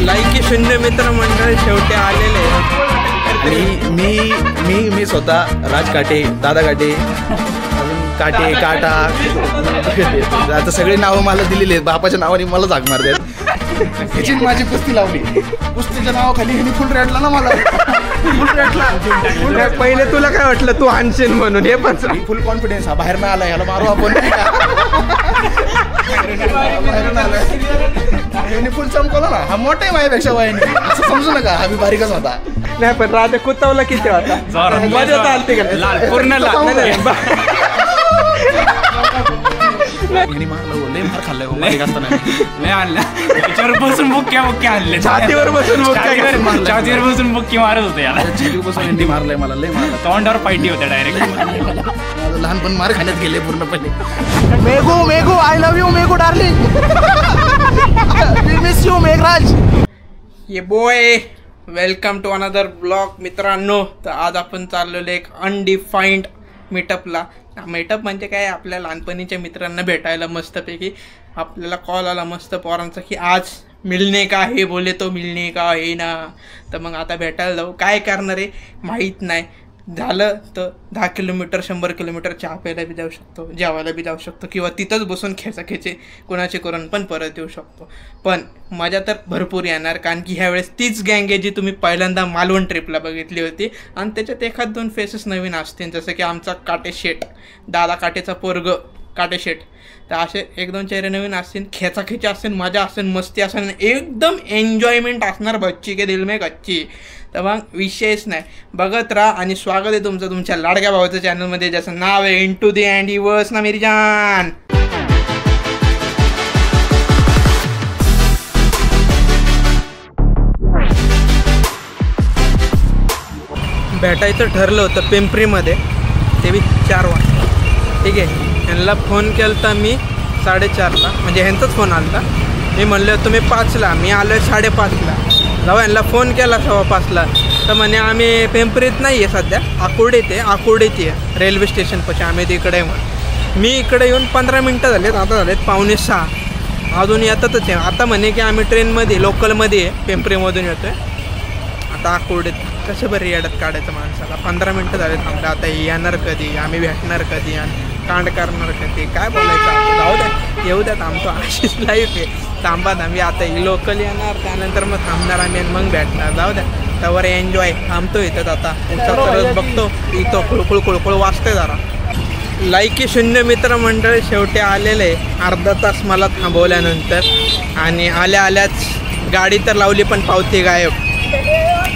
लायकी शून्य मित्र मंडळ शेवटी आलेले आणि मी स्वतः राज काटे, दादा काटे, अजून काटे, काटा, आता सगळे नावं मला दिलेली आहेत. बापाच्या नावाने मला जाग मारतात. ह्याची माझी कुस्ती लावली. कुस्तीच्या नावाखाली ह्यानी फुल रॅटला ना मला. फुल रॅटला. पहिले तुला काय वाटलं तू आणशील म्हणून? हे पण फुल कॉन्फिडन्स. हा बाहेर ना आला, ह्याला मारू आपण. बाहेरून आला फुल चमकवला ना. हा मोठा आहे माझ्यापेक्षा वयाने, असं समजू नका. हा मी बारीकच होता. नाही पण राजा कुत्तावला किती होता? मजा तर आलती का? पूर्ण लय मार खाल्लाय बारीक असताना. लय आणला त्याच्यावर बसून बुक्क्या आणले. छातीवर बसून छातीवर बसून बुक्की मारत होते याला. बसून हिंदी मारलाय मला. लय मारला. तोंडावर पायटी होत्या डायरेक्ट. माझं लहानपण मार खाण्यात गेले पूर्णपणे. Meghu I love you Meghu darling. We miss you Meghraj. Yay boy welcome to another blog. मित्रांनो, तर आज आपण चाललेलो एक अनडिफाईंड मीटअपला. मीटअप म्हणजे काय, आपल्या लहानपणीच्या मित्रांना भेटायला. मस्तपैकी आपल्याला कॉल आला मस्त पोरांचा की आज मिळणे का हे, बोले तो मिळणे का हे ना. तर मग आता भेटायला जाऊ. काय करणार आहे माहीत नाही. झालं तर 10 किलोमीटर 100 किलोमीटर चहा प्यायला बी जाऊ शकतो, जेवायला बी जाऊ शकतो, किंवा तिथंच बसून खेचाखेचे कोणाचे करून पण परत येऊ शकतो. पण मजा तर भरपूर येणार, कारण की ह्यावेळेस तीच गँग आहे जी तुम्ही पहिल्यांदा मालवण ट्रिपला बघितली होती. आणि त्याच्यात 1-2 फेसेस नवीन असतील, जसं की आमचा काटे शेट, दादा काटेचा पोरग काटे शेट. तर असे 1-2 चेहरे नवीन असतील, खेचाखेची असतील, मजा असेल, मस्ती असेल, एकदम एन्जॉयमेंट असणार. बच्ची के दिल में कच्ची. तर मग विषयच नाही, बघत राहा. आणि स्वागत आहे तुमचं तुमच्या लाडक्या भावाचं चॅनलमध्ये, ज्याचं नाव आहे इंटू दी अँडिवर्स ना मेरी जान. भेटायचं ठरलं होतं पिंपरीमध्ये, ते बी 4 वाजता. ठीक आहे. ह्यांना फोन केला तर मी 4:30ला, म्हणजे ह्यांचाच फोन आला. मी म्हणलं तुम्ही 5ला, मी आलो 5:30ला. जाऊ यांना फोन केला 5:15ला. तर म्हणे आम्ही पिंपरीत नाही आहे सध्या, आकुर्डीत आहे. आकुर्डीत आहे रेल्वे स्टेशनपाशी, आम्ही तिकडे आहे म्हणून. मी इकडे येऊन 15 मिनटं झालेत, आता झालेत 5:45. अजून येतातच आहे. आता म्हणे की आम्ही ट्रेनमध्ये लोकलमध्ये आहे, पिंपरीमधून येतो आहे. आता आकुर्डीत कसं बरं येड्यात काढायचं माणसाला. 15 मिनटं झाले थांबलं. आता येणार कधी, आम्ही भेटणार कधी, आणि कांड करणार कधी, काय बोलायचं. जाऊ द्या, येऊ द्यात, आमचं अशीच लाईफ आहे. थांबा थांबी, आता ही लोकल येणार, त्यानंतर मग थांबणार आम्ही आणि मग भेटणार. जाऊ द्या, त्यावर एन्जॉय. थांबतो इथं आता, तरच बघतो इथं खुळखुळ वाजतंय जरा. लायकी शून्य मित्र मंडळ शेवटी आलेलं आहे. अर्धा तास मला थांबवल्यानंतर, आणि आल्याच गाडी तर लावली पण पावती गायब.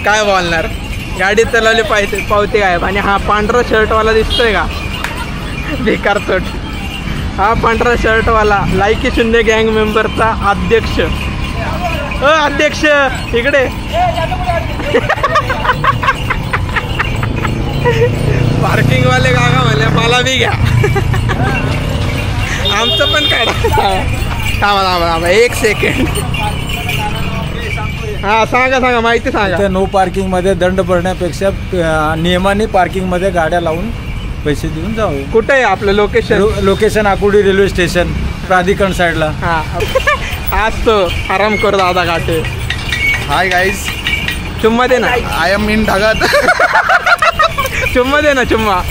काय बोलणार, गाडी तर लावली पावती गायब. आणि हा पांढरा शर्टवाला दिसतोय का, बेकार चोट. हा पांढरा शर्टवाला लायकी शून्य गँग मेंबरचा अध्यक्ष. अध्यक्ष इकडे. पार्किंगवाले काका म्हणले मला बी घ्या. आमचं पण काढा. थांबा 1 सेकंड. हा सांगा माहिती सांगा. नो पार्किंगमध्ये दंड भरण्यापेक्षा नियमाने पार्किंगमध्ये गाड्या लावून पैसे देऊन जाऊ. कुठे आहे आपलं लोकेशन? आकुर्डी रेल्वे स्टेशन, प्राधिकरण साईडला. आज तो आराम कर दादा काटे. हाय गाईज, चुम्मा दे ना. आय एम इन ढगात. चुम्मा दे ना, चुम्मा.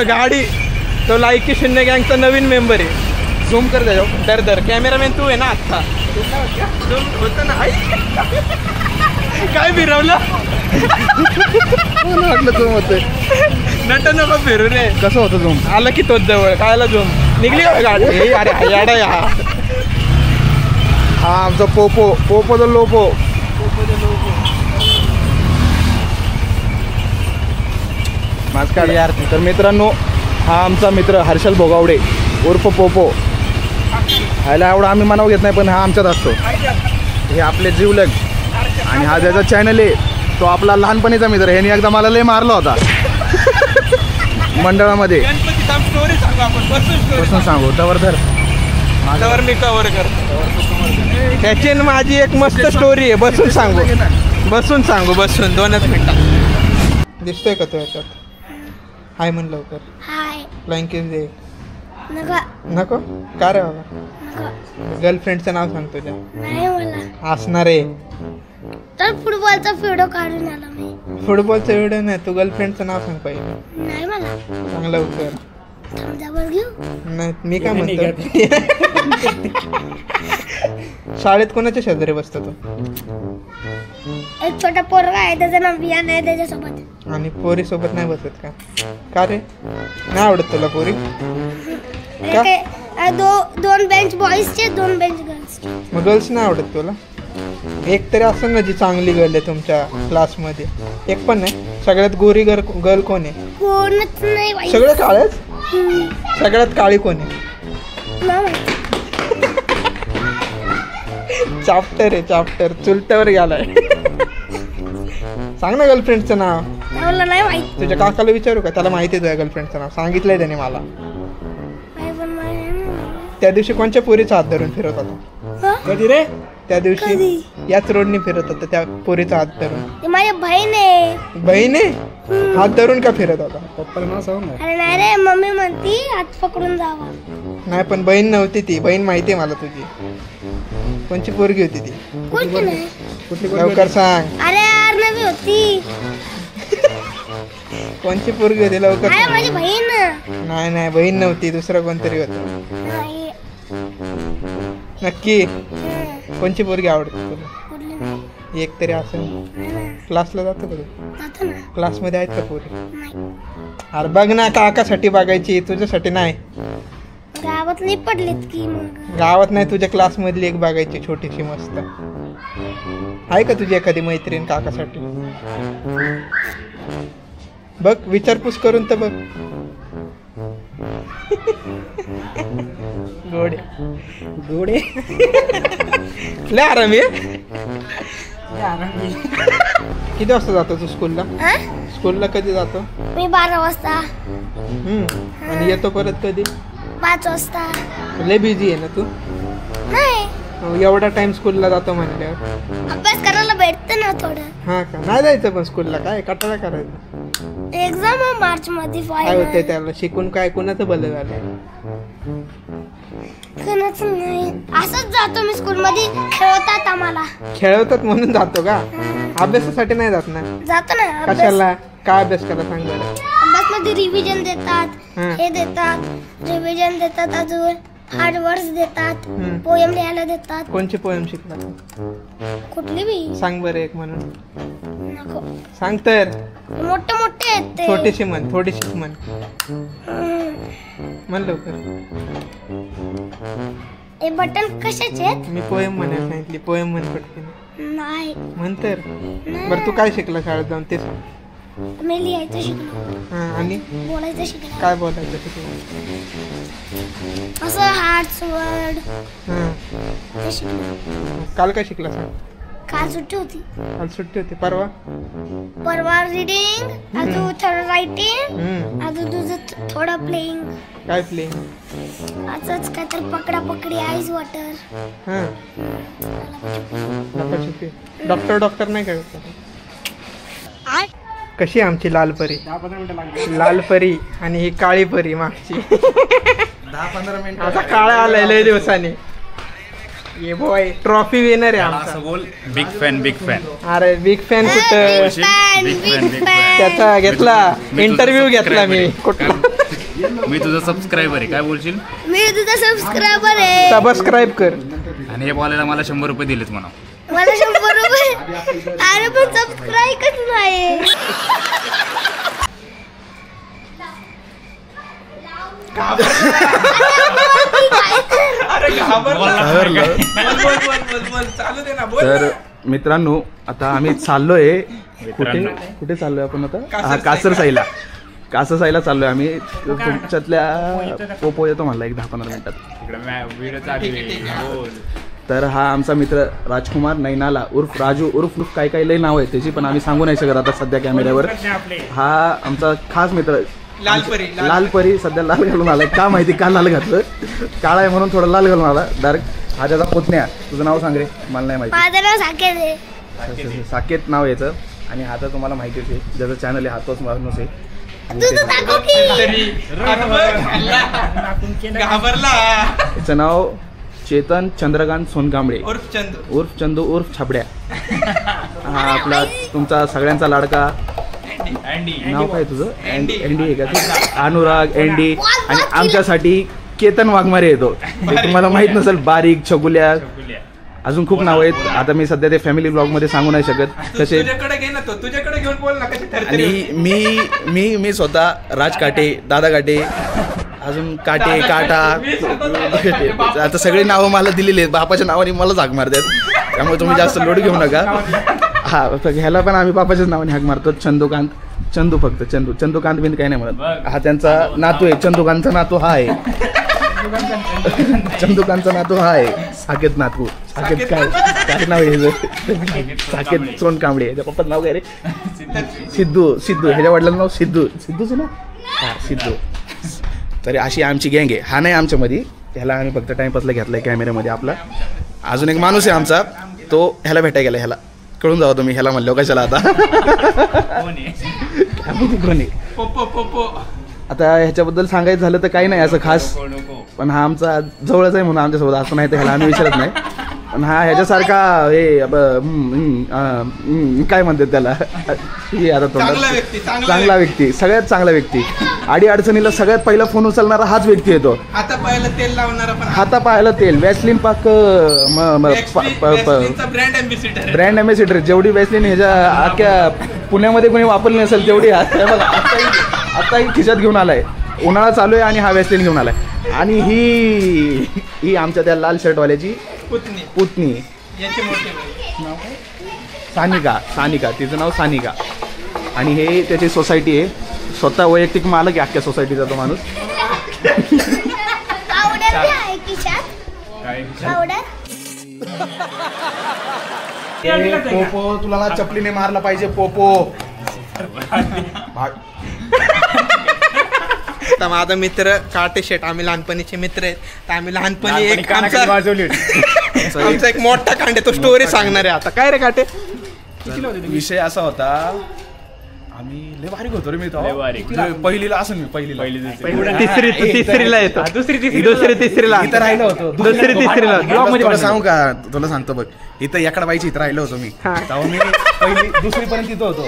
गाडी तो लायकी शून्य गँगचा नवीन मेंबर आहे. झूम कर द्या. दर कॅमेरामॅन तू आहे ना आत्ता. होतं ना. काय फिरवलं वाटलं झूम होतंय. नट नको फिरू रे. कसं होतं झूम? आलं की तोच जवळ. कायला झूम निघली का गाडी? अरे याडा या. हा आमचा पोपो द लोपो. यार. तर मित्रांनो, हा आमचा मित्र हर्षल भोगावडे उर्फ पोपो. ह्याला एवढं आम्ही मनाव घेत नाही, पण हा आमच्यात असतो. हे आपले जीवलग. आणि हा ज्याचा चॅनल आहे तो आपला लहानपणीचा मित्र. ह्याने एकदा मला लय मारला होता मंडळामध्ये. बसून सांगू त्यावर मी कव्हर करतो. ह्याची माझी एक मस्त स्टोरी आहे. बसून सांगू 2च मिनिटात. दिसतोय का तो याच्यात? हाय म्हण लवकर. हाय. फ्लाइंग किस दे. नका नको का रे बाबा? नका गर्लफ्रेंडचं नाव सांग तुझ्या. नाही मला असणार आहे. तर फुटबॉलचा व्हिडिओ काढून आला मी. फुटबॉलचा व्हिडिओ नाही, तू गर्लफ्रेंडचं नाव सांग पहिले. नाही मला चांगलं उत्तर. डबल घेऊ. नाही मी काय म्हणतो, शाळेत कोणाच्या शेजारी बसतो तू? एक छोटा पोरगा आहे त्याचं नाव वियान आहे त्याच्यासोबत. आणि पोरी सोबत नाही बसत का? का रे, नाही आवडत तुला पोरी? का? दोन बेंच बॉईजचे 2 बेंच गर्ल्सचे. मग गर्ल्स नाही आवडत तुला? एक तरी असेल ना जी चांगली गर्ल आहे तुमच्या क्लासमध्ये? एक पण नाही? सगळ्यात गोरी गर्ल कोण आहे? कोणच नाही बाई. सगळ्या काळ्याच? सगळ्यात काळी कोण आहे? नाही माहिती. चाप्टर आहे चाप्टर, चुलत्यावर गेलाय. सांग ना गर्लफ्रेंडचं नाव. मला नाही माहिती. तुझ्या काकाला विचारू का, त्याला माहिती आहे तुझ्या गर्लफ्रेंडचं नाव? सांगितलंय त्याने मला. नाही पण मला त्या दिवशी कोणत्या पोरीचा हात धरून फिरत होता? कधी रे? त्या दिवशी याच रोडने फिरत होता त्या पोरीचा हात धरून. ते माझी बहीण आहे. बहीण आहे? हात धरून का फिरत होता? पप्पाला नाव सांग ना. अरे नाही रे, मम्मी म्हणती हात पकडून जावा. नाही पण बहीण नव्हती ती. बहीण माहिती आहे मला तुझी. कोणची पोरगी होती ती? कोणती नाही. लवकर सांग. अरे यार नवी होती. कोणची पोरगी होती लवकर अरे सांग. माझी बहीण. नाही नाही बहीण नव्हती, दुसरं कोणतरी होतं. नाही. नक्की कोणची पोरगी आवडते तुला? कुठली नाही. एक तरी असेल. नाही ना. क्लासला जातो का तू? जातो ना. क्लासमध्ये आहेत का पोरी? नाही. अरे बघ ना, काकासाठी बघायची, तुझ्यासाठी नाही. गावातली पडलीत की मग. गावात नाही, तुझ्या क्लासमधली एक बघायची छोटीशी मस्त. आहे का तुझी एखादी मैत्रीण काकासाठी? बघ विचारपूस करून तर बघ. गोडे गोडे लय आरामी आहे. किती वाजता जातो तू स्कूलला? हा? स्कूलला कधी जातो? मी 12 वाजता. आणि येतो परत कधी? 5 वाजता. लय बिझी आहे ना तू? नाही, एवढा टाइम स्कूलला जातो म्हणल्यावर अभ्यास करायला भेटतं ना थोडं. हा का? नाही जायचं पण स्कूलला? काय कटाळा करायचं? एक्झाम आहे मार्च मध्ये. काय होतंय त्याला शिकून? काय कोणाचं भलं झालंय? कोणाच नाही. असंच जातो मी स्कूल मध्ये. खेळवतात आम्हाला. खेळवतात म्हणून जातो का? अभ्यासासाठी नाही जात ना? जातो ना. कशाला? काय अभ्यास करा सांग बरं. अभ्यास मध्ये रिव्हिजन देतात. हं. हे देतात, रिव्हिजन देतात, अजून हार्ड वर्ड्स देतात, हं. पोएम लिहायला देतात. कोणची पोएम शिकला? कुठली बी सांग बरं एक म्हणून. नको. सांग तर. मोठे मोठे आहेत ते. छोटीशी म्हण, थोडीशीच म्हण. हं. म्हण लवकर. हे बटन कशाचे आहेत? मी पोएम म्हणायला सांगितली. पोएम म्हण पटकन. नाही. म्हण तर. बरं तू काय शिकला शाळेत जाऊन ते सांग. मी लिहायचं शिकलो. हा आणि बोलायचं शिकलो. काय बोलायचं शिकला? असं हार्ट वर्ड हा. ते शिकलो. काल काय शिकला सांग. काल सुट्टी होती. काल सुट्टी होती. परवा? परवा रिडिंग, अजून थोडं रायटिंग, हम्म. अजून तुझं थोडं प्लेइंग. काय प्लेइंग? असंच काय तर पकडा पकडी, आईस वॉटर. हा. लपाछुपी. डॉक्टर नाही काय होत? कशी आहे आमची लाल परी? लाल परी आणि ही काळी परी मागची. 10-15 मिनिट आता काळा आलाय लय दिवसांनी. ये बॉय ट्रॉफी विनर आहे आमचा. असं बोल. Big fan big fan. अरे बिग फॅन कुठं? Big fan. त्याचा घेतला इंटरव्ह्यू घेतला मी. कुठं? मी तुझा सबस्क्रायबर आहे. काय बोलशील? मी तुझा सबस्क्रायबर आहे. सबस्क्राईब कर. आणि हे बोलायला मला 100 रुपये दिलेत म्हणा. मला 100 रुपये. अरे पण सबस्क्राईबच नाही. तर मित्रांनो आता आम्ही चाललोय. कुठे चाललोय आपण आता? हा, कासरसाईला. कासरसाईला चाललोय आम्ही. तुमच्यातल्या पोपो येतो म्हणला एक 10-15 मिनिटात. व्हिडिओ चालू आहे. तर हा आमचा मित्र राजकुमार नैनाला उर्फ राजू उर्फ काय काय लय नाव आहे त्याची, पण आम्ही सांगू नाही शकत आता सध्या कॅमेऱ्यावर. हा आमचा खास मित्र लाल परी सध्या लाल घालून आलाय. का माहिती का लाल घातलं? काळा आहे म्हणून थोडं लाल घालून आला डायरेक्ट. हा त्याचा पुतण्या. तुझं नाव सांग रे, मला नाही माहिती. माझं नाव साकेत आहे. साकेत नाव याचं. आणि हा तर तुम्हाला माहितीच आहे, ज्याचं चॅनल आहे हातोच माणूस आहे. तुझं दाखव की. घाबरला त्याचं नाव चेतन चंद्रकांत सोनकांबळे उर्फ चंदू उर्फ छापड्या. हा आपला तुमचा सगळ्यांचा लाडका. नाव काय तुझं? अँडी आहे का तू? अनुराग अँडी. आणि आमच्यासाठी केतन वाघमारे येतो. ते तुम्हाला माहित नसेल. बारीक छगुल्या अजून खूप नाव आहेत. आता मी सध्या ते फॅमिली ब्लॉग मध्ये सांगू नाही शकत कसे. तुझ्याकडे घे ना, तो तुझ्याकडे घेऊन बोल ना कशी ठरते. आणि मी स्वतः राज काटे, दादा काटे, अजून काटे काटा आता सगळी नावं मला दिलेली आहेत. बापाच्या नावाने मला हाक मारतात. त्यामुळे तुम्ही जास्त लोड घेऊ नका. हा ह्याला पण आम्ही बापाच्याच नावाने हाक मारतो. चंदूकांत, चंदू फक्त चंदूकांत बिन काही नाही म्हणत. हा त्यांचा नातू आहे. चंदूकांतचा नातू हा आहे. चंदूकांतचा नातू हा आहे. साकेत नातू. साकेत काय नाव आहे? साकेत सोनकांबळे. ह्याच्या पप्पाचं नाव काय रे? सिद्धू. ह्याच्या वडिलांचं नाव सिद्धूचं नाव हा सिद्धू. तरी अशी आमची गँग आहे. हा नाही आमच्यामध्ये. ह्याला आम्ही फक्त टाइमपासला घेतलाय कॅमेऱ्यामध्ये आपला. अजून एक माणूस आहे आमचा, तो ह्याला भेटायला गेला. ह्याला कळून जावा तुम्ही. ह्याला म्हणलो कशाला आता. आता ह्याच्याबद्दल सांगायचं झालं तर काही नाही असं खास. पण हा आमचा जवळच आहे म्हणून आमच्यासोबत असं नाही तर ह्याला आम्ही विचारत नाही. पण हा ह्याच्यासारखा हे काय म्हणतात त्याला, आता चांगला व्यक्ती, सगळ्यात चांगला व्यक्ती. अडी अडचणीला सगळ्यात पहिला फोन उचलणारा हाच व्यक्ती येतो. हाता पायाला तेल लावणारा पण. हाता पायाला तेल. वॅसलिन पाक ब्रँड अँबॅसिडर. जेवढी वॅसलिन ह्याच्या अख्ख्या पुण्यामध्ये कोणी वापरली नसेल तेवढी आताही खिशात घेऊन आलाय. उन्हाळा चालू आहे आणि हा वॅसलिन घेऊन आलाय. आणि ही आमच्या त्या लाल शर्टवाल्याची पुतणी. सानिका. तिचं नाव सानिका. आणि हे त्याची सोसायटी आहे. स्वतः वैयक्तिक मालक आहे अख्ख्या सोसायटीचा तो माणूस. पावडर आहे खिशात. पावडर पोपो तुला ना चपलीने मारला पाहिजे पोपो. माझा मित्र काटे शेट. आम्ही लहानपणीचे मित्र आहेत. तर आम्ही लहानपणी एक आमचा एक मोठा कांडे. तो स्टोरी सांगणार आहे आता. काय रे काटे? विषय असा होता, आम्ही लय बारीक होतो रे. मी पहिलीला असं मी पहिलीला तिसरीला येतो. दुसरी तिसरीला इथं राहिलो होतो. दुसरी तिसरीला तुला सांगू का? तुला सांगतो बघ. इथं एकडा बाईची इथं राहिलो होतो मी. तेव्हा मी पहिली दुसरी पर्यंत तिथं होतो.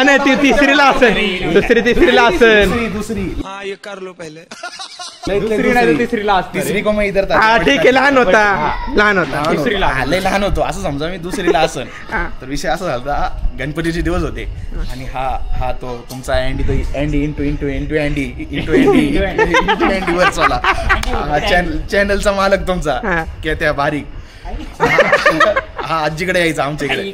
नाही ती तिसरीला असेल. दुसरी तिसरीला असेल. दुसरी तिसरीला तिसरी को मग इधर ठीक आहे. लहान होता लय लहान होतो असं समजा. मी दुसरीला असेल. तर विषय असा झाला, गणपतीचे दिवस होते. आणि हा तो तुमचा अँडी इंटू अँडी वर चला. चॅनलचा मालक तुमचा त्या बारीक. हा आजीकडे यायचा आमच्या इकडे.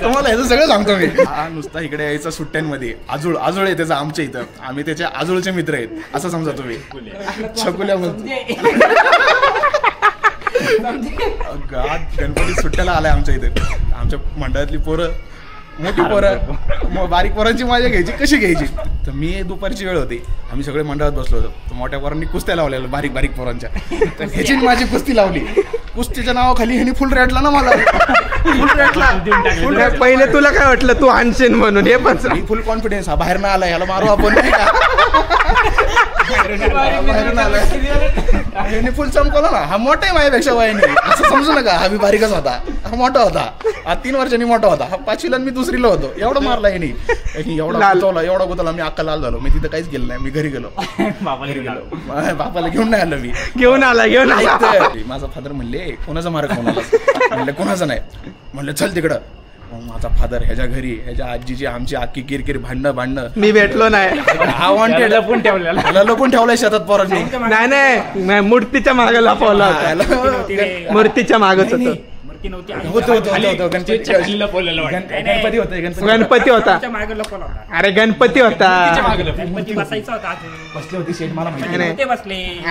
तुम्हाला ह्याचं सगळं सांगतो मी. हा नुसता इकडे यायचा सुट्ट्यांमध्ये. आजूळ आहे त्याचा आमच्या इथं. आम्ही त्याच्या आजूळचे मित्र आहेत असं समजा तुम्ही. छकुल्यामध्ये गणपती सुट्ट्याला आलाय आमच्या इथे. आमच्या मंडळातली पोरं, मोठी पोरं, बारीक पोरांची मजा घ्यायची. कशी घ्यायची? तर मी दुपारची वेळ होती. आम्ही सगळे मंडळात बसलो होतो. तर मोठ्या पोरांनी कुस्त्या लावलेल्या बारीक पोरांच्या. तर ह्याची माझी कुस्ती लावली. कुस्तीच्या नावाखाली ह्यानी फुल रेटला ना मला. पहिले तुला काय वाटलं तू आणशील म्हणून? हे पण फुल कॉन्फिडन्स. हा बाहेर ना आला, ह्याला मारू आपण नाही का. बाहेरून आला फुल चमकवला ना. हा मोठा आहे माझ्यापेक्षा वयाने. असं समजू नका. हा मी बारीकच होता. हा मोठा होता. हा 3 वर्षांनी मोठा होता. हा 5वीला मी 2रीला होतो. एवढं मारला ह्यानी. एवढा गुतवला. मी अक्का लाल झालो. मी तिथं काहीच गेलो नाही. मी घरी गेलो. बापाला घेऊन नाही आलो. मी घेऊन आला. माझा फादर म्हणले कोणाचा मार्ग कोणाला? म्हणलं कोणाचं नाही. म्हणलं चल तिकडं. मग माझा फादर ह्याच्या घरी, ह्याच्या आजीची आमची आखी किरकिर भांडणं. मी भेटलो नाही. हा वॉन्टेड लपून ठेवलाय शेतात पोरांनी. नाही मूर्तीच्या मागे लपवला होता. मूर्तीच्या मागच होतं. गणपती होता. अरे गणपती होता.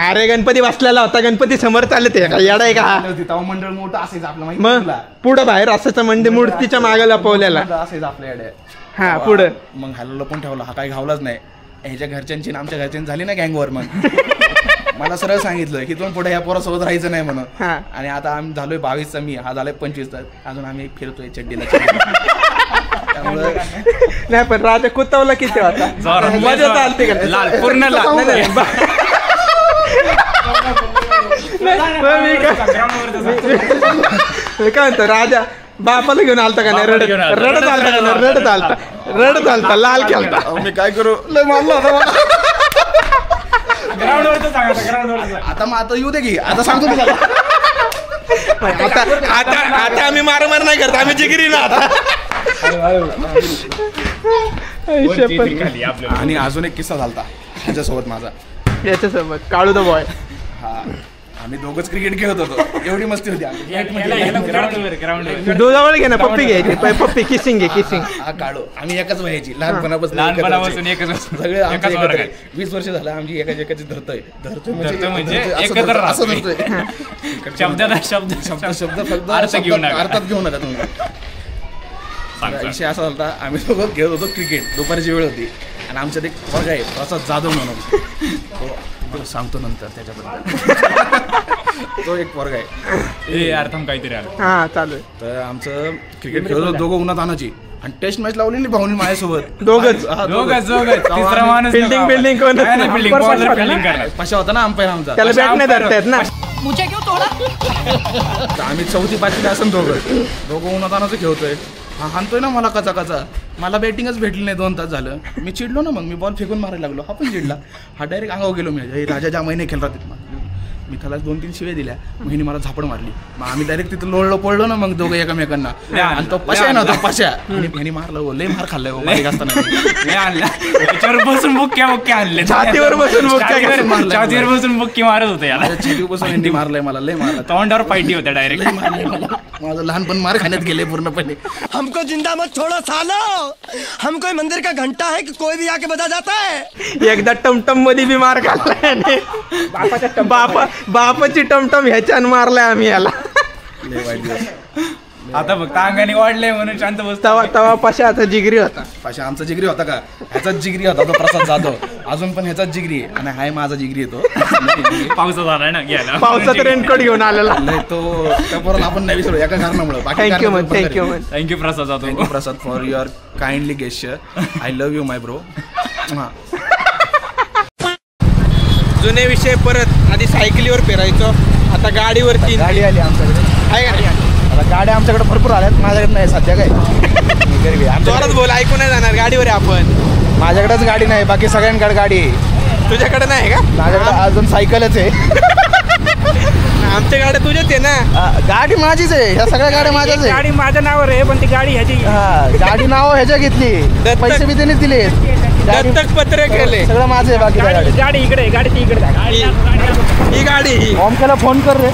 अरे गणपती बसलेला होता. गणपती समोर चालत येडा आहे का? मंडळ मोठं असायचं आपलं. मग पुढं बाहेर असायचं म्हणजे मूर्तीच्या मागे लपवलेला असायचं आपल्या येड्या. हा पुढं. मग ह्याला लपून ठेवला. हा काही घावलाच नाही. ह्याच्या घरच्यांची आमच्या घरच्यांची झाली ना गँगवर. मग मला सरळ सांगितलं की तुम्ही पुढे ह्या पोरासोबत राहायचं नाही म्हणून. हा. आणि आता आम्ही झालोय 22चा, मी हा झालाय 25चा, अजून आम्ही फिरतोय चड्डीला. त्यामुळे नाही पण राजा कुत्तावला किती होता मजा चालते का लाल पूर्ण लाल. नाही, नाही, मी काय म्हणतो राजा बापाला घेऊन आलता का नाही? रडत घेऊन आलता. रडत आलता का नाही? रडत आलता लाल खेळता. अहो, मी काय करू, लय मारलं होतं मला. आता मग आता येऊ दे की, आता सांगतो तुला. आता आता आता आम्ही मारामार नाही करत, आम्ही जिगिरी ना आता. खाली आपलं आणि अजून एक किस्सा झालता त्याच्यासोबत माझा. याच्यासोबत काळू द बॉय. हा, आम्ही दोघंच क्रिकेट खेळत होतो, एवढी मस्ती होती आमची. ग्राउंडवर दुधावळ घे ना, पप्पी घ्यायची, पप्पी किसिंग घे, किसिंग. हा काढो, आम्ही एकाच वयाची, लहानपणापासून लहानपणापासून एकच सगळे आमचे एकाच एकत्र वर्गात. आहे. 20 वर्ष झालं आमची एकाची धरतोय धरतोय म्हणजे धरतोय, असं एकत्र धरतोय, असं राहतोय. धरतोय. शब्द शब्द फक्त अर्थ घेऊ नका. अर्थात घेऊ नका तुम्ही. विषय असा होता, आम्ही दोघं खेळत होतो क्रिकेट, दुपारची वेळ होती आणि आमच्यात एक वर्ग आहे प्रसाद जाधव म्हणून, तो सांगतो नंतर त्याच्याबद्दल. तो एक वर्ग आहे. ए अर्थम काहीतरी आलं. हा चालू आहे. तर आमचं क्रिकेट खेळत होतो दोघं उन्हात आणायची आणि टेस्ट मॅच लावलेली भाऊनी माझ्यासोबत. दोघंच? हा, दोघंच तिसरा माणूस Fielding, बिल्डिंग कोण? फिल्डिंग करणार. पाशा होता ना अंपायर आमचा. त्याला बॅट नाही धरता येत ना. तर आम्ही 4थी 5वी असं दोघं उन्हात आणायचं खेळतोय. हा हाणतोय ना मला कचा. मला बॅटिंगच भेटली नाही, 2 तास झालं. मी चिडलो ना, मग मी बॉल फेकून मारायला लागलो. हा पण चिडला. हा डायरेक्ट अंगावर गेलो. मी राजा ज्या महिने खेळ राहतात, मी त्याला 2-3 शिव्या दिल्या. मग हिने मला झापड मारली. मग आम्ही डायरेक्ट तिथं लोळलो पडलो ना मग दोघं एकमेकांना. आणि तो पशा आहे ना, तो पशा ह्याने मारलं, लय मार खाल्लाय बारीक असताना. त्याच्यावर बसून बुक्क्या आणले, छातीवर बसून छातीवर बसून बुक्की मारत होते याला. छातीपासून यांनी मारलंय मला, लय मारलं. तोंडावर पायटी होत्या डायरेक्ट. लय मारलंय मला. माझं लहानपण मार खाण्यात गेले पूर्णपणे. हमको जिंदा मत छोड़ो सालो, हम कोई मंदिर का घंटा है कि कोई भी आके बजा जाता है. एकदा टमटम मध्ये बी मार खाल्लाय आणि बापाची टमटम ह्याच्यान मारलाय आम्ही याला. लय वाईट दिवस. आता फक्त अंगाने वाढले म्हणून शांत बसता. तवा पशाचा जिगरी होता. पाशा आमचा जिगरी होता का? ह्याचाच जिगरी होता तो प्रसाद जाधव. अजून पण ह्याचाच जिगरी आहे आणि हाय माझा जिगरी येतो. पावसात आलाय ना घ्यायला. पावसात रेनकोट घेऊन आलेला. लय तो त्या पोराला आपण नाही विसरू एका कारणामुळे. थँक्यू मन, थँक्यू मन. थँक्यू प्रसाद जातो. Thank you Prasad for your kindly gesture. I love you my bro. हां, जुने विषय परत. आधी सायकलीवर फिरायचो, आता गाडीवरती. गाडी आली आमच्याकडे. आहे का नाही? आता गाड्या आमच्याकडे भरपूर आल्यात, माझ्याकडे नाही सध्या. काय गरीब आहे. जोरात बोल, ऐकू नाही जाणार. गाडीवर आहे आपण. माझ्याकडेच गाडी नाही, बाकी सगळ्यांकडे गाडी आहे. तुझ्याकडे नाही का? माझ्याकडे अजून सायकलच आहे. आमच्या गाड्या तुझ्याच आहे ना. गाडी माझीच आहे, ह्या सगळ्या गाड्या माझ्याच आहे. गाडी माझ्या नावावर आहे, पण ती गाडी ह्याची. हा, गाडी नाव ह्याच्या घेतली, पैसे बी त्यांनीच दिले. दत्तक पत्र केले. सगळं माझं आहे. बाकी गाडी इकडे, गाडी इकडे. ही गाडी, ही ओमक्याला फोन कर रे.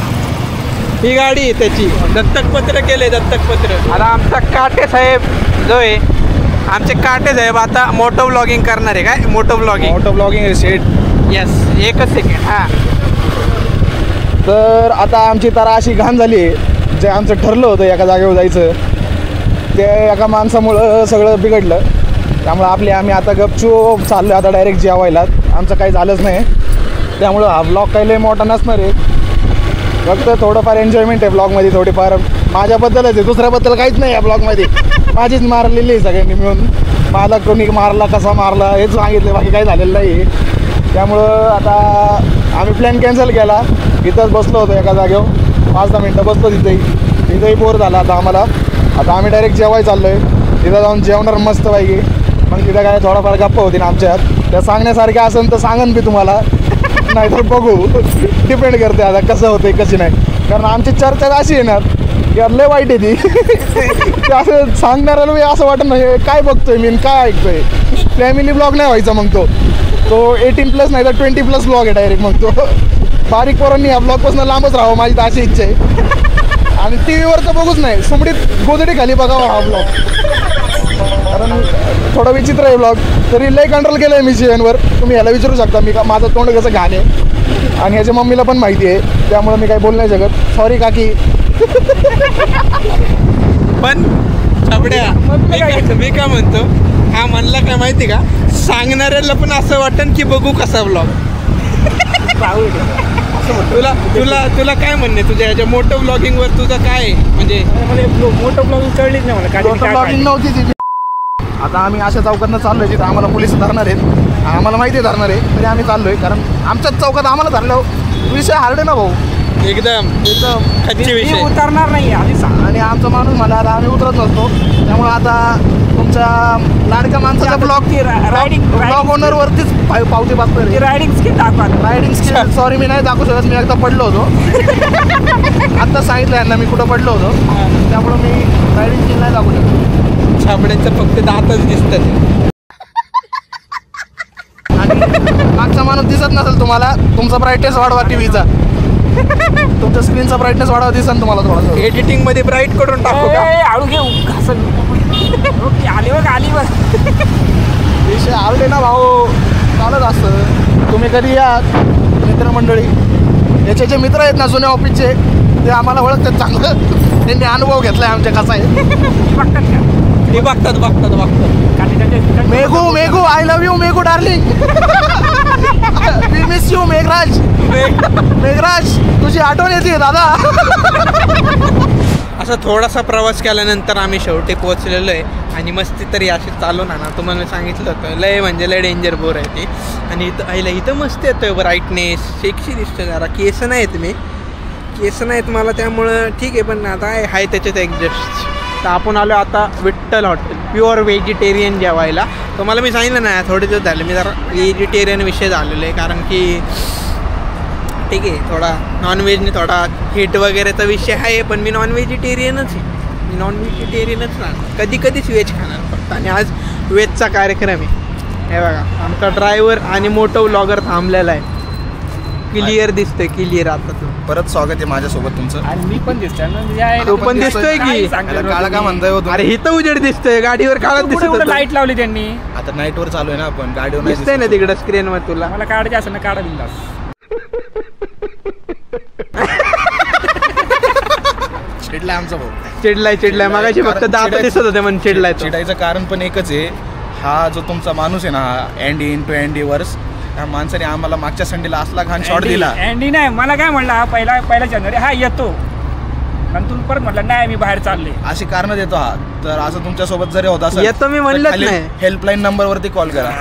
ही गाडी आहे त्याची. दत्तक पत्र केले, दत्तक पत्र. आता आमचा काटे साहेब जो आहे, आमचे काटे साहेब आता मोटो ब्लॉगिंग करणार आहे. काय मोटो ब्लॉगिंग? सेट. येस, एकच सेकंड. हा, तर आता आमची तारा अशी घाण झाली आहे, जे आमचं ठरलं होतं एका जागेवर जायचं, ते एका माणसामुळं सगळं बिघडलं. त्यामुळं आम्ही आता गपचूप चाललो आता डायरेक्ट जेवायला. आमचं काही झालंच नाही, त्यामुळं हा ब्लॉग काही लय मोठा नसणार आहे. फक्त थोडंफार एन्जॉयमेंट आहे ब्लॉगमध्ये, थोडीफार माझ्याबद्दलच आहे, दुसऱ्याबद्दल काहीच नाही या ब्लॉगमध्ये. माझीच मारलेली आहे सगळ्यांनी मिळून. मला कोणी मारला, कसा मारला हेच सांगितलं, बाकी काही झालेलं नाही. त्यामुळं आता आम्ही प्लॅन कॅन्सल केला. इथंच बसलो होतो एका जागेवर, 5-10 मिनटं बसलो तिथंही बोर झाला आता आम्हाला. आता आम्ही डायरेक्ट जेवायला चाललो आहे. तिथं जाऊन जेवणार मस्त पाहिजे. मग तिथं काय थोडाफार गप्पा होती ना आमच्यात, त्या सांगण्यासारख्या असेल तर सांगन मी तुम्हाला, नाही तर बघू. डिपेंड करते आता कसं होतं कशी नाही. कारण आमची चर्चा अशी येणार यार लय वाईट आहे ती. ते असं सांगणाऱ्याला असं वाटत नाही काय बघतोय मी काय ऐकतोय. फॅमिली ब्लॉग नाही व्हायचा मग तो 18+ नाही तर 20+ ब्लॉग आहे डायरेक्ट. मग तो बारीक पोरांनी या ब्लॉगपासून लांबच राहावं, माझी तर अशी इच्छा आहे. आणि टी व्हीवर तर बघूच नाही, सुमडीत गोदडी खाली बघावा हा ब्लॉग. कारण थोडा विचित्र आहे ब्लॉग. तरी लय कंट्रोल केलं आहे मी जीवनवर. तुम्ही ह्याला विचारू शकता मी का माझं तोंड कसं घाण आहे, आणि ह्याच्या मम्मीला पण माहिती आहे, त्यामुळे मी काही बोलू नाही शकत. सॉरी काकी. पण छबड्या मी काय म्हणतो, हा म्हणला काय माहिती का, सांगणाऱ्याला पण असं वाटन की बघू कसा ब्लॉग. तुला तुला तुला काय म्हणणे तुझ्या ह्याच्या मोठं ब्लॉगिंगवर तुझं काय आहे? म्हणजे मोठं ब्लॉगिंग कळलीच नाही मला मोठं ब्लॉगिंग नव्हती ती. आता आम्ही अशा चौकातनं चाललोय जिथं आम्हाला पोलीस धरणार आहेत. आम्हाला माहिती आहे धरणार आहे तरी आम्ही चाललोय, कारण आमच्याच चौकात आम्हाला धरलं विषय हार्ड आहे ना भाऊ. एकदम एकदम खच्ची विषय. उतरणार नाही आधी सांग. आणि आमचा माणूस मला आता आम्ही उतरत नसतो, त्यामुळे आता तुमच्या लाडक्या माणसाचा ब्लॉग ब्लॉग ओनरवरतीच पावती बघतोय. ती रायडिंग स्किल दाखवा. रायडिंग स्किल सॉरी मी नाही दाखवू शकत, मी एकदा पडलो होतो. आत्ता सांगितलं यांना मी कुठं पडलो होतो, त्यामुळे मी रायडिंग स्किल नाही दाखवू शकतो. छापड्यांचं फक्त दातच दिसतात. आणि मागचा माणूस दिसत नसेल तुम्हाला, तुमचा ब्राईटनेस वाढवा टीव्हीचा, तुमच्या स्क्रीनचा ब्राईटनेस वाढवा दिसेल तुम्हाला थोडासा. एडिटिंग मध्ये ब्राईट करून टाकू का? आळू घे आली बघ आली बघ. विषय आवडले ना भाऊ, चालत असतं. तुम्ही कधी या मित्रमंडळी, याचे जे मित्र आहेत ना जुन्या ऑफिसचे, ते आम्हाला ओळखतात चांगलं. त्यांनी अनुभव घेतलाय आमच्या कसा आहे. ते बघतात. Meghu I love you Meghu darling. We miss you Meghraj तुझी आठवण येते दादा. असा थोडासा प्रवास केल्यानंतर आम्ही शेवटी पोहोचलेलो आहे. आणि मस्ती तरी अशी चालू ना तुम्हाला सांगितलं होतं लय म्हणजे लय डेंजर बोर आहे ती. आणि इथं मस्त येतोय ब्राईटनेस, सेक्सी दिसतोय. जरा केस नाहीत मला, त्यामुळं ठीक आहे. पण आता आहे त्याच्यात ॲडजस्ट. तर आपण आलो आता विठ्ठल हॉटेल, प्युअर व्हेजिटेरियन जेवायला. तर मला मी सांगितलं ना थोडे दिवस झाले मी जरा व्हेजिटेरियन विषय झालेलो आहे, कारण की ठीक आहे थोडा नॉनव्हेजने थोडा हिट वगैरेचा विषय आहे. पण मी नॉन व्हेजिटेरियनच राहणार. कधीच व्हेज खाणार फक्त. आणि आज व्हेजचा कार्यक्रम आहे. हे बघा आमचा ड्रायव्हर आणि मोठं व्लॉगर थांबलेला आहे. क्लिअर दिसतोय आता तू. परत स्वागत आहे माझ्यासोबत तुमचं. आणि मी पण दिसतोय. तू पण दिसतोय की? काळा का म्हणताय हो तुम्ही? अरे इथं उजेड दिसतोय, गाडीवर काळात दिसत लाईट लावली त्यांनी. आता नाईटवर चालू आहे ना आपण, गाडीवर नाही दिसतंय ना तिकडं स्क्रीनवर तुला. मला काढायचं असं ना काढा दिला. चिडलाय आमचा भाऊ. चिडलाय मगाशी फक्त दात दिसत होते म्हणून चिडलाय तो. चिडायचं कारण पण एकच आहे, हा जो तुमचा माणूस आहे ना अँडी इंटू अँडी वर्स, त्या माणसाने आम्हाला मागच्या संडेला असला घाण शॉट दिला. अँडी नाही मला काय म्हणला पहिला जानेवारी हा येतो, नंतर परत म्हटलं नाही मी बाहेर चालले. अशी कारण देतो हा. तर असं तुमच्यासोबत जरी होत असेल येतो मी म्हणलंच नाही. हेल्पलाईन नंबरवरती कॉल करा.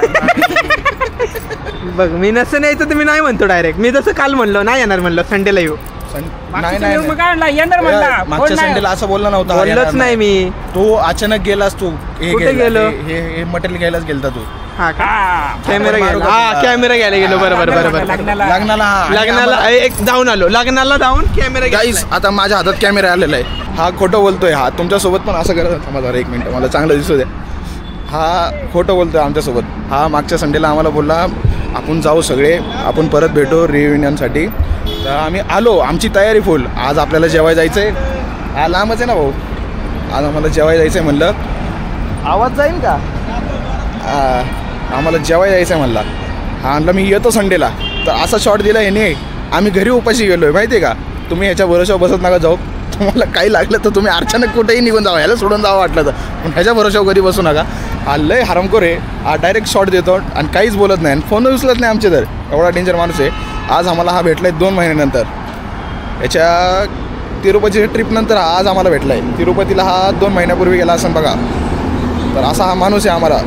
बघ मी नसं नाही तर मी नाही म्हणतो डायरेक्ट. मी जसं काल म्हणलो नाही येणार म्हणलं संडेला येऊ. नाही मग काय म्हणला येणार म्हणला. मागच्या संडेला असं बोलला नव्हता. बोललोच नाही मी. तू अचानक गेलास, तू कुठे गेलो? हे मटेरियल घ्यायलाच गेलता तू. कॅमेरा घ्यायला गेलो. बरोबर लग्नाला एक जाऊन आलो. लग्नाला जाऊन कॅमेरा गाईस आता माझ्या हातात कॅमेरा आलेला आहे. हा खोटं बोलतोय. हा तुमच्यासोबत पण असं करत थांबा एक मिनिट, मला चांगलं दिसू द्या. हा खोटं बोलतोय आमच्यासोबत. हा मागच्या संडेला आम्हाला बोलला आपण जाऊ सगळे, आपण परत भेटू रियुनियनसाठी. तर आम्ही आलो, आमची तयारी फुल. आज आपल्याला जेवायला जायचं आहे. हा लांबच आहे ना भाऊ. आज आम्हाला जेवायला जायचं आहे म्हणलं. आवाज जाईल का? आम्हाला जेवायला जायचं आहे म्हणला. हा म्हणलं मी येतो संडेला. तर असा शॉट दिला याने, आम्ही घरी उपाशी गेलो आहे माहिती आहे का. तुम्ही ह्याच्या भरोशावर बसत नका जाऊ. तुम्हाला काही लागलं तर तुम्ही अचानक कुठेही निघून जावा, ह्याला सोडून जावं वाटलं तर. पण ह्याच्या भरोशावर घरी बसू नका. हा लय हरामखोर आहे. हा डायरेक्ट शॉट देतो आणि काहीच बोलत नाही, आणि फोन उचलत नाही आमचे. तर एवढा डेंजर माणूस आहे. आज आम्हाला हा भेटला आहे 2 महिन्यानंतर. याच्या तिरुपतीच्या ट्रिपनंतर आज आम्हाला भेटला आहे. तिरुपतीला हा 2 महिन्यापूर्वी गेला असं बघा. तर असा हा माणूस आहे आम्हाला.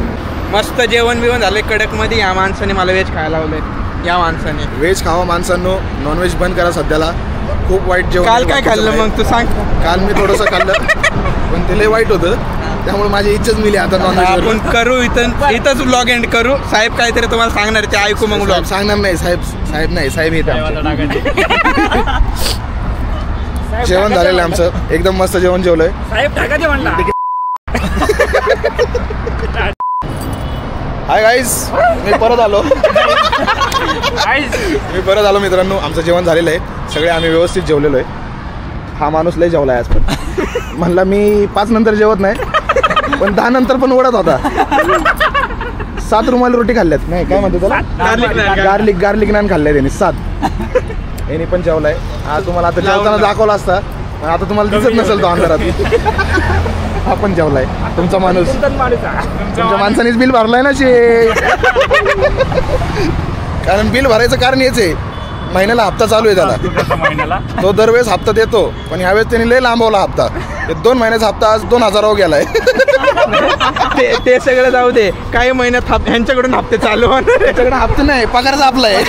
मस्त जेवण बिवण झालं कडकमध्ये. या माणसाने मला व्हेज खायला लावलंय. या माणसाने व्हेज खावा माणसांनो, नॉनव्हेज बंद करा सध्याला. खूप वाईट जेवण. काल काय खाल्लं मग तू सांग. काल मी थोडंसं खाल्लं पण ते लय वाईट होतं, त्यामुळे माझी इच्छाच मिली आता नॉनव्हेज. आपण करू इथंच व्लॉग एंड करू. साहेब काहीतरी तुम्हाला सांगणार ते ऐकू मग व्लॉग. सांगणार नाही साहेब नाही, साहेब येत. जेवण झालेलं आहे आमचं, एकदम मस्त जेवण जेवलंय. साहेब टाकायचे म्हणला. हाय गाईज, मी परत आलो मित्रांनो. आमचं जेवण झालेलं आहे, सगळे आम्ही व्यवस्थित जेवलेलो आहे. हा माणूस लय जेवला आहे आज पण. म्हणला मी 5 नंतर जेवत नाही, पण 10 नंतर पण ओढत होता. 7 रुमाली रोटी खाल्ल्यात. नाही काय म्हणतो त्याला, गार्लिक नान खाल्लंय त्यांनी 7. यांनी पण जेवलाय. हा तुम्हाला आता जेवताना दाखवला असता, पण आता तुम्हाला दिसत नसेल तो अंधारात. हा पण जेवलाय तुमचा माणूस. तुमच्या माणसानेच बिल भरलाय ना कारण बिल भरायचं कारण हेच आहे, महिन्याला हप्ता चालू आहे त्याला. एका महिन्याला तो दरवेळेस हप्ता देतो, पण ह्यावेळेस त्यांनी लय लांबवला हप्ता. 2 महिन्याचा हप्ता आज 2000 गेलाय. ते सगळं जाऊ दे. काही महिन्यात ह्यांच्याकडून हप्ते चालू होणार. त्याच्याकडे हप्ते नाही, पगारच आपला आहे.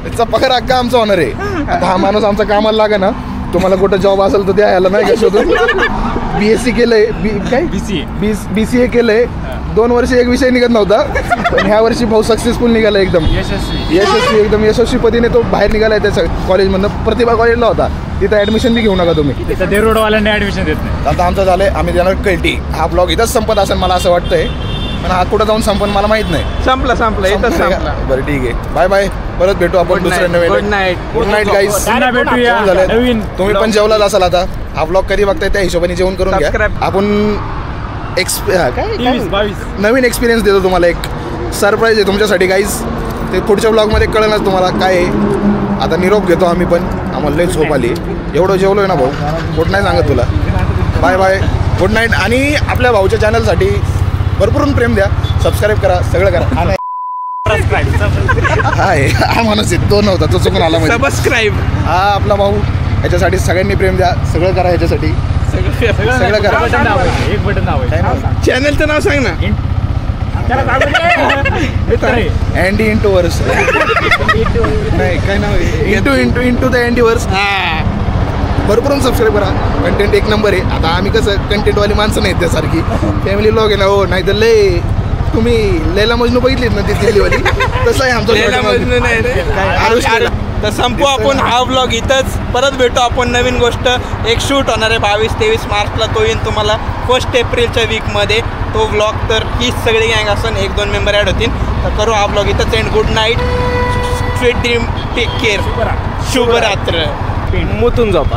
त्याचा पगार अख्खा आमचा होणार आहे. आता हा माणूस आमचा कामाला लागा ना, तुम्हाला कुठं जॉब असेल तर द्या याला, नाही का शोधून. BSc केलंय, काय BCA केलंय. 2 वर्ष एक विषय निघत नव्हता, पण ह्या वर्षी भाऊ सक्सेसफुल निघाला एकदम यशस्वी एकदम यशस्वी पद्धतीने तो बाहेर निघालाय त्या कॉलेजमधनं. प्रतिभा कॉलेजला होता, तिथं ऍडमिशन बी घेऊ नका तुम्ही. देरोडवाल्यांनी ऍडमिशन देत नाही. आता आमचं झालंय, आम्ही देणार कल्टी. हा ब्लॉग इथंच संपत असेल मला असं वाटतंय, पण हा कुठं जाऊन संपन मला माहित नाही. संपला इथं संपला. बरं ठीक आहे, बाय बाय. परत भेटू आपण दुसऱ्या नवीन. Good night guys. भेटूया नवीन. तुम्ही पण जेवलाच असाल आता. हा ब्लॉग कधी बघताय त्या हिशोबाने जेवण करून घ्या. Subscribe. आपण काय 22 नवीन एक्सपिरियन्स देतो तुम्हाला. एक सरप्राईज आहे तुमच्यासाठी गाईज. ते पुढच्या ब्लॉगमध्ये कळेलच तुम्हाला काय आहे. आता निरोप घेतो आम्ही पण, आम्हाला लई झोप आली. एवढं जेवलोय ना भाऊ, कुठं नाही सांगत तुला. Bye bye, good night. आणि आपल्या भाऊच्या चॅनलसाठी भरपूर प्रेम द्या, सबस्क्राईब करा, सगळं करा. हा माणूस आहे तो नव्हता, तो चुकून आला. सबस्क्राईब. हा आपला भाऊ, ह्याच्यासाठी सगळ्यांनी प्रेम द्या, सगळं करा ह्याच्यासाठी, सगळं करा. एक बटन नाव आहे. चॅनलचं नाव सांग ना. अँडी इंटू वर्स. नाही काय नाव आहे, इंटू द अँडी वर्स. भरपूर सबस्क्राईब करा. कंटेंट एक नंबर आहे. आता आम्ही कसं कंटेंटवाली माणसं नाहीत त्यासारखी, फॅमिली ब्लॉग आहे ना हो. नाही तर लय तुम्ही लैला मजनू बघितलीत ना ती दिल्लीवाली, तसं आहे आमचं. लैला मजनू नाही रे. तर संपू आपण हा व्लॉग इथंच. परत भेटू आपण नवीन गोष्ट. एक शूट होणार आहे 22-23 मार्चला, तो येईन तुम्हाला 1 एप्रिलच्या वीकमध्ये तो व्लॉग. तर हीच सगळी गँग असून 1-2 मेंबर ॲड होतील. तर करू हा व्लॉग इथंच end. Good night, sweet dream, take care, शुभरात्र. मुतून झोपा.